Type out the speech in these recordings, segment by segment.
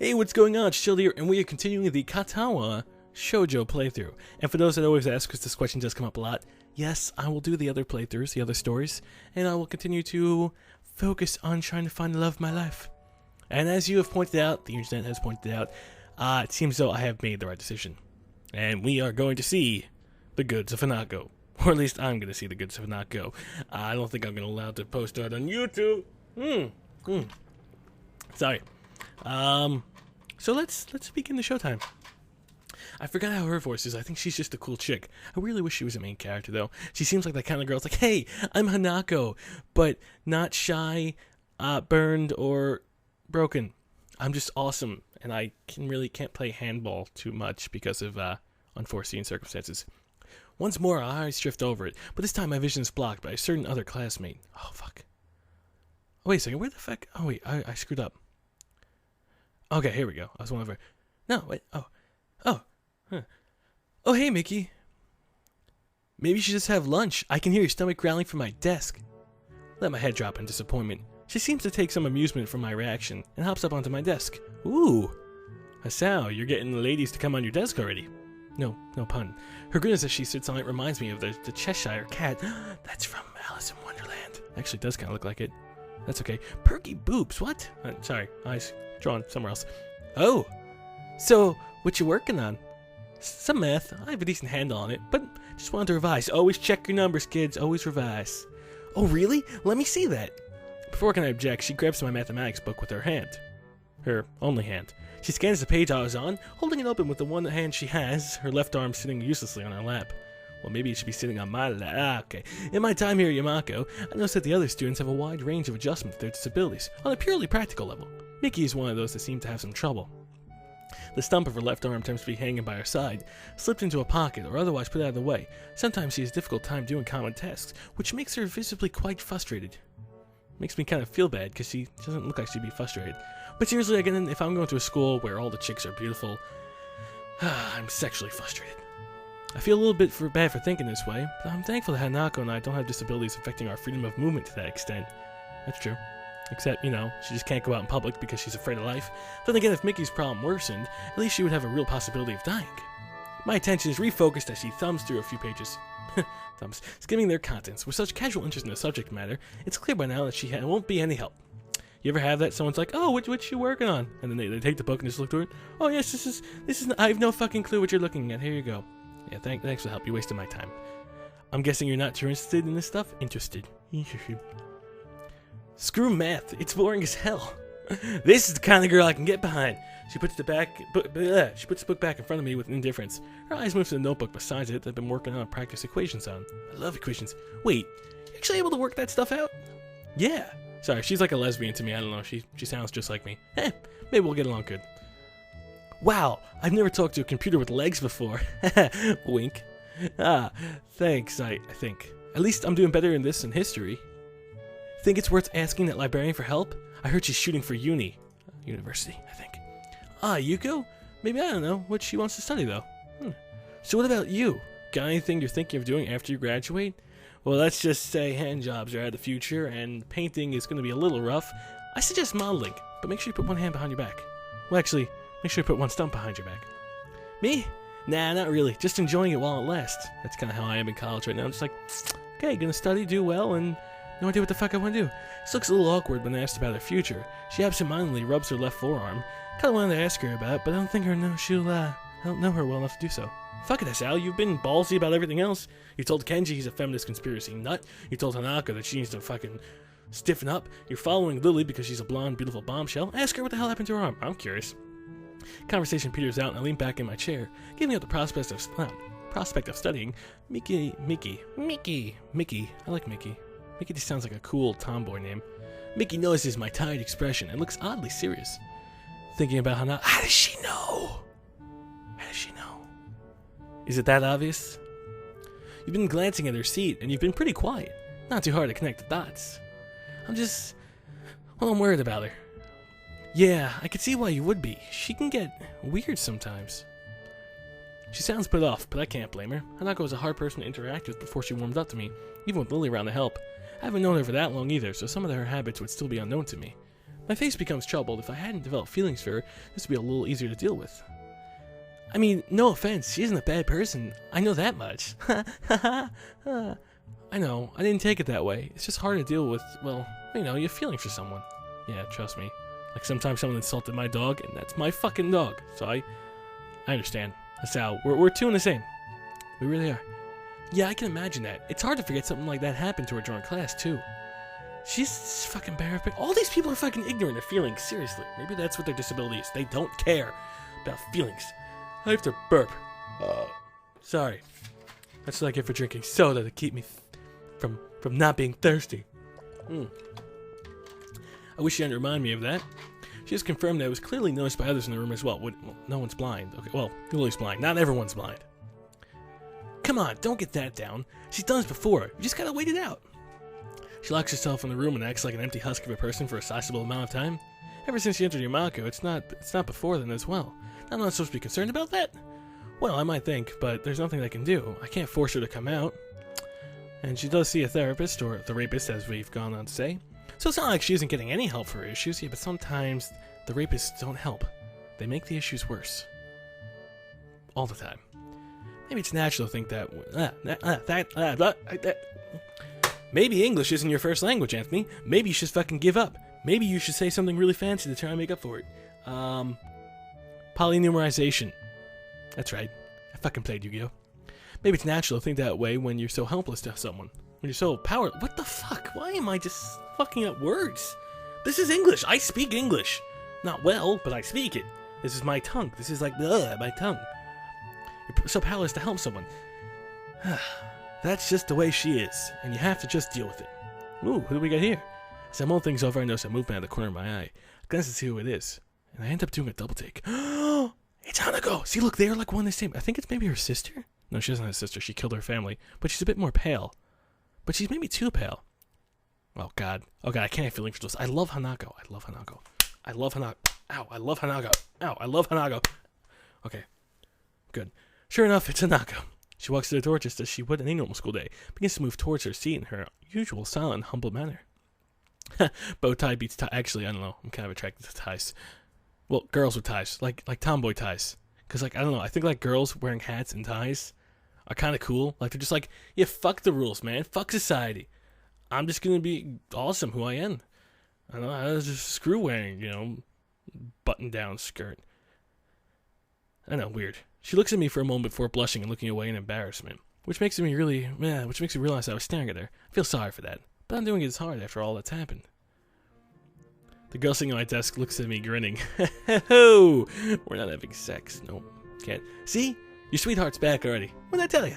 Hey, what's going on? Shield here, and we are continuing the Katawa Shoujo playthrough. And for those that always ask, because this question does come up a lot, yes, I will do the other playthroughs, the other stories, and I will continue to focus on trying to find the love of my life. And as you have pointed out, the internet has pointed out, it seems though I have made the right decision. And we are going to see the goods of Hanako. Or at least I'm going to see the goods of Hanako. I don't think I'm going to allow it to post that on YouTube. Sorry. So let's begin the showtime. I forgot how her voice is. I think she's just a cool chick. I really wish she was a main character, though. She seems like that kind of girl. It's like, hey, I'm Hanako, but not shy, burned, or broken. I'm just awesome, and I can't play handball too much because of unforeseen circumstances. Once more, our eyes drift over it, but this time my vision is blocked by a certain other classmate. Oh, fuck. Oh, wait a second. Where the fuck? Oh, wait. I screwed up. Okay, here we go. I was one over. No, wait. Oh, hey, Mickey. Maybe you should just have lunch. I can hear your stomach growling from my desk. Let my head drop in disappointment. She seems to take some amusement from my reaction and hops up onto my desk. Ooh. Hisao, you're getting the ladies to come on your desk already. No pun. Her grimace as she sits on it reminds me of the Cheshire cat. That's from Alice in Wonderland. Actually, it does kind of look like it. That's okay. Perky boobs. What? Sorry. Eyes drawn somewhere else. Oh. So, what you working on? Some math. I have a decent handle on it, but just wanted to revise. Always check your numbers, kids. Always revise. Oh, really? Let me see that. Before can I object, she grabs my mathematics book with her hand. Her only hand. She scans the page I was on, holding it open with the one hand she has, her left arm sitting uselessly on her lap. Well, maybe it should be sitting on my lap. Okay. In my time here at Yamaku, I noticed that the other students have a wide range of adjustment to their disabilities, on a purely practical level. Mickey is one of those that seem to have some trouble. The stump of her left arm tends to be hanging by her side, slipped into a pocket, or otherwise put out of the way. Sometimes she has a difficult time doing common tasks, which makes her visibly quite frustrated. Makes me kind of feel bad, because she doesn't look like she'd be frustrated. But seriously, again, if I'm going to a school where all the chicks are beautiful, I'm sexually frustrated. I feel a little bit bad for thinking this way, but I'm thankful that Hanako and I don't have disabilities affecting our freedom of movement to that extent. That's true. Except, she just can't go out in public because she's afraid of life. Then again, if Mickey's problem worsened, at least she would have a real possibility of dying. My attention is refocused as she thumbs through a few pages. Skimming their contents. With such casual interest in the subject matter, it's clear by now that she won't be any help. You ever have that? Someone's like, oh, what you working on? And then they take the book and just look through it. Oh, yes, this is, I have no fucking clue what you're looking at. Here you go. Yeah, thanks for the help. You wasted my time. I'm guessing you're not too interested in this stuff? Interested. Screw math. It's boring as hell. This is the kind of girl I can get behind. She puts the book back in front of me with indifference. Her eyes move to the notebook beside it that I've been working on practice equations on. I love equations. Wait, you actually able to work that stuff out? Yeah. Sorry, she's like a lesbian to me. I don't know. She sounds just like me. Maybe we'll get along good. Wow, I've never talked to a computer with legs before. Wink. Thanks, I think. At least I'm doing better in this than history. Think it's worth asking that librarian for help? I heard she's shooting for university, I think. Yuko? Maybe, I don't know, what she wants to study, though. So what about you? Got anything you're thinking of doing after you graduate? Well, let's just say hand jobs are out of the future, and painting is going to be a little rough. I suggest modeling, but make sure you put one hand behind your back. Well, actually, make sure you put one stump behind your back. Me? Nah, not really. Just enjoying it while it lasts. That's kind of how I am in college right now. I'm just like, okay, gonna study, do well, and no idea what the fuck I want to do. This looks a little awkward when asked about her future. She absentmindedly rubs her left forearm. Kinda wanted to ask her about it, but I don't think I don't know her well enough to do so. Fuck it, Sal. You've been ballsy about everything else. You told Kenji he's a feminist conspiracy nut. You told Hanako that she needs to fucking stiffen up. You're following Lily because she's a blonde, beautiful bombshell. Ask her what the hell happened to her arm. I'm curious. Conversation peters out and I lean back in my chair, giving up the prospect of studying. Mickey. I like Mickey. Mickey just sounds like a cool tomboy name. Mickey notices my tired expression and looks oddly serious. Thinking about Hanako. How does she know? Is it that obvious? You've been glancing at her seat and you've been pretty quiet. Not too hard to connect the dots. I'm worried about her. Yeah, I could see why you would be. She can get weird sometimes. She sounds put off, but I can't blame her. Hanako was a hard person to interact with before she warmed up to me, even with Lily around to help. I haven't known her for that long either, so some of her habits would still be unknown to me. My face becomes troubled. If I hadn't developed feelings for her, this would be a little easier to deal with. I mean, no offense, she isn't a bad person. I know that much. I know, I didn't take it that way. It's just hard to deal with, well, you know, you have feelings for someone. Yeah, trust me. Like sometimes someone insulted my dog, and that's my fucking dog. So I understand. That's how, we're two in the same. We really are. Yeah, I can imagine that. It's hard to forget something like that happened to her during class, too. She's fucking barren. All these people are fucking ignorant of feelings, seriously. Maybe that's what their disability is. They don't care about feelings. I have to burp. Sorry. That's what I get for drinking soda to keep me from not being thirsty. I wish she hadn't reminded me of that. She has confirmed that it was clearly noticed by others in the room as well. No one's blind. Okay, well, Lily's blind. Not everyone's blind. Come on, don't get that down. She's done this before. You just gotta wait it out. She locks herself in the room and acts like an empty husk of a person for a sizable amount of time. Ever since she entered Yamaku, it's not before then as well. I'm not supposed to be concerned about that? Well, I might think, but there's nothing I can do. I can't force her to come out. And she does see a therapist, or the rapist as we've gone on to say. So it's not like she isn't getting any help for her issues, yeah, but sometimes the rapists don't help. They make the issues worse. All the time. Maybe it's natural to think that... Maybe English isn't your first language, Anthony. Maybe you should fucking give up. Maybe you should say something really fancy to try and make up for it. Polynumerization. That's right. I fucking played Yu-Gi-Oh! Maybe it's natural to think that way when you're so helpless to someone. When you're so powerless. What the fuck? Why am I just fucking up words? This is English. I speak English. Not well, but I speak it. This is my tongue. This is like, my tongue. You're so powerless to help someone. That's just the way she is, and you have to just deal with it. Ooh, who do we got here? As I mull things over, I notice a movement out of the corner of my eye. I glance to see who it is, and I end up doing a double take. It's Hanako! See, look, they are like one and the same. I think it's maybe her sister? No, she doesn't have a sister. She killed her family, but she's a bit more pale. But she's maybe too pale. Oh, God. Oh, God, I can't have feelings for this. I love Hanako. I love Hanako. I love Hanako. Ow, I love Hanako. Ow, I love Hanako. Okay, good. Sure enough, it's Hanako. She walks to the door just as she would any normal school day, begins to move towards her seat in her usual silent and humble manner. Bow tie beats tie. Actually, I don't know. I'm kind of attracted to ties. Well, girls with ties. Like tomboy ties. Because, like, I don't know. I think, like, girls wearing hats and ties are kind of cool. Like, they're just like, yeah, fuck the rules, man. Fuck society. I'm just going to be awesome who I am. I don't know. I was just screw wearing, you know, button-down skirt. I know, weird. She looks at me for a moment before blushing and looking away in embarrassment, which makes me realize I was staring at her. I feel sorry for that, but I'm doing it as hard after all that's happened. The girl sitting at my desk looks at me grinning. Ho! We're not having sex. No, can't. See? Your sweetheart's back already. What'd I tell you?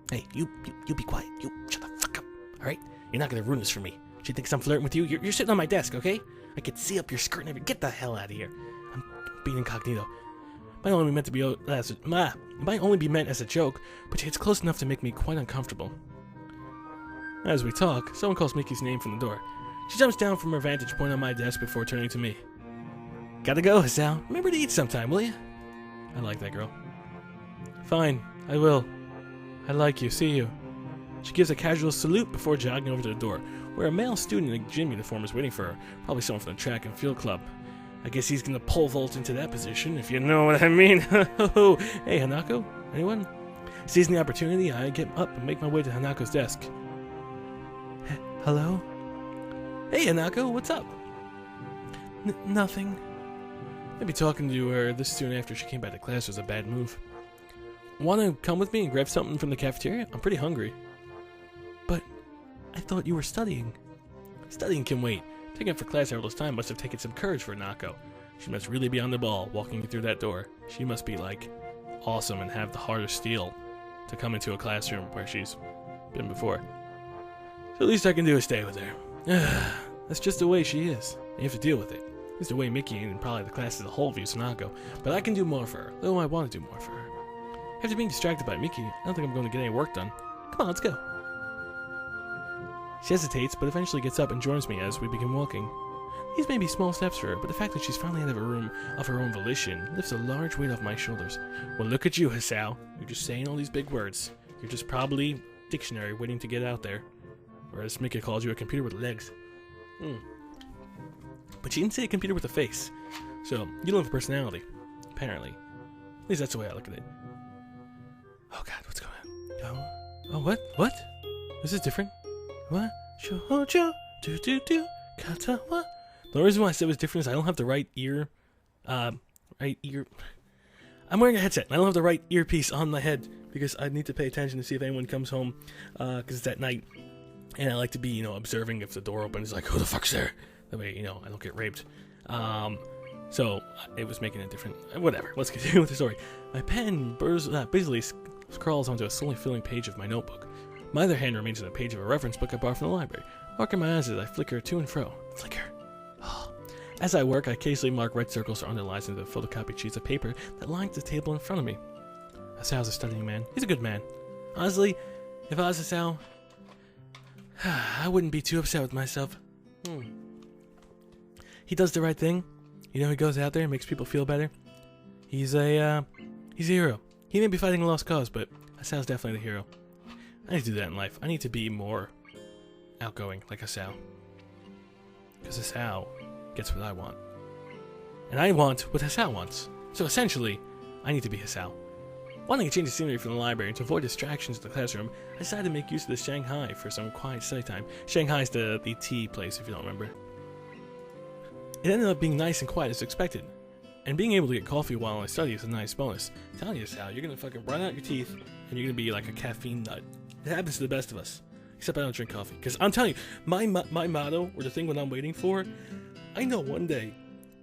Hey, you be quiet. You shut the fuck up, all right? You're not gonna ruin this for me. She thinks I'm flirting with you. You're sitting on my desk, okay? I can see up your skirt and everything. Get the hell out of here. I'm being incognito. Might only be meant as a joke, but it's close enough to make me quite uncomfortable. As we talk, someone calls Mickey's name from the door. She jumps down from her vantage point on my desk before turning to me. Gotta go, Hisao. Remember to eat sometime, will you? I like that girl. Fine, I will. I like you. See you. She gives a casual salute before jogging over to the door, where a male student in a gym uniform is waiting for her, probably someone from the track and field club. I guess he's gonna pole vault into that position, if you know what I mean. Hey, Hanako? Anyone? Seizing the opportunity, I get up and make my way to Hanako's desk. Hello? Hey, Hanako, what's up? Nothing. Maybe talking to her this soon after she came back to class was a bad move. Wanna come with me and grab something from the cafeteria? I'm pretty hungry. But I thought you were studying. Studying can wait. Taking up for class all this time must have taken some courage for Hanako. She must really be on the ball walking through that door. She must be, like, awesome and have the heart of steel to come into a classroom where she's been before. So the least I can do is stay with her. That's just the way she is. You have to deal with it. It's the way Mickey and probably the class as a whole views Hanako. But I can do more for her, though I want to do more for her. After being distracted by Mickey, I don't think I'm going to get any work done. Come on, let's go. She hesitates, but eventually gets up and joins me as we begin walking. These may be small steps for her, but the fact that she's finally out of a room of her own volition lifts a large weight off my shoulders. Well, look at you, Hisao. You're just saying all these big words. You're just probably dictionary waiting to get out there. Or as Mickey calls you, a computer with legs. But she didn't say a computer with a face. So, you don't have a personality. Apparently. At least that's the way I look at it. Oh god, what's going on? Oh, what? What? This is different. What? Shoujo, Katawa. The reason why I said it was different is I don't have the right ear. I'm wearing a headset, and I don't have the right earpiece on my head because I need to pay attention to see if anyone comes home, because it's at night, and I like to be, observing if the door opens, like, who the fuck's there? That way, I don't get raped. So it was making it different. Whatever. Let's continue with the story. My pen busily scrawls onto a slowly filling page of my notebook. My other hand remains on a page of a reference book I borrowed from the library. Marking my eyes as I flicker to and fro. Flicker. As I work, I occasionally mark red circles or underlines into the photocopied sheets of paper that line the table in front of me. Hisao's a studying man. He's a good man. Honestly, if I was Hisao, I wouldn't be too upset with myself. He does the right thing. He goes out there and makes people feel better. He's a hero. He may be fighting a lost cause, but Hisao's definitely the hero. I need to do that in life. I need to be more outgoing like Hisao. Because Hisao gets what I want. And I want what Hisao wants. So essentially, I need to be Hisao. Wanting to change the scenery from the library and to avoid distractions in the classroom, I decided to make use of the Shanghai for some quiet study time. Shanghai's the tea place, if you don't remember. It ended up being nice and quiet as expected. And being able to get coffee while I study is a nice bonus. I'm telling you, Hisao, you're going to fucking run out your teeth, and you're going to be like a caffeine nut. It happens to the best of us. Except I don't drink coffee. Because I'm telling you, my motto, or the thing what I'm waiting for, I know one day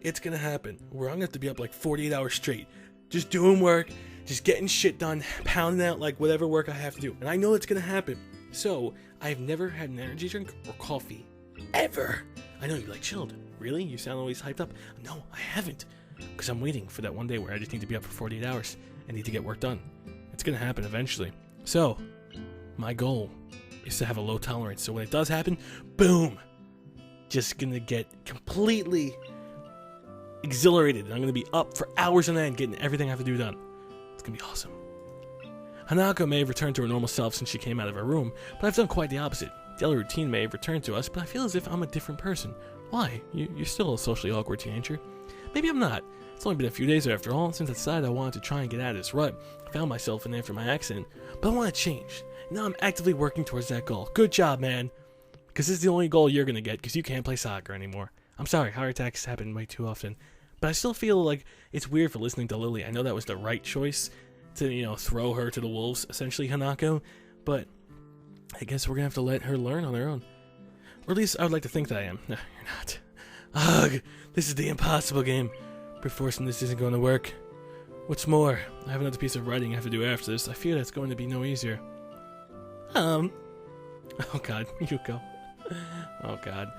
it's going to happen where I'm going to have to be up like 48 hours straight. Just doing work, just getting shit done, pounding out like whatever work I have to do. And I know it's going to happen. So, I've never had an energy drink or coffee. Ever. I know you're like, chilled. Really? You sound always hyped up? No, I haven't. Because I'm waiting for that one day where I just need to be up for 48 hours and need to get work done. It's going to happen eventually. So, my goal is to have a low tolerance. So when it does happen, boom! Just going to get completely exhilarated. And I'm going to be up for hours on end getting everything I have to do done. It's going to be awesome. Hanako may have returned to her normal self since she came out of her room, but I've done quite the opposite. Daily routine may have returned to us, but I feel as if I'm a different person. Why? You're still a socially awkward teenager. Maybe I'm not. It's only been a few days after all, since I decided I wanted to try and get out of this rut. I found myself in there for my accident, but I want to change. Now I'm actively working towards that goal. Good job, man. Because this is the only goal you're going to get, because you can't play soccer anymore. I'm sorry, heart attacks happen way too often. But I still feel like it's weird for listening to Lily. I know that was the right choice to, throw her to the wolves, essentially, Hanako. But I guess we're going to have to let her learn on her own. Or at least I would like to think that I am. No, you're not. Ugh, this is the impossible game. Perforce this isn't going to work. What's more, I have another piece of writing I have to do after this. I fear that's going to be no easier. Oh god, Yuko. Oh god.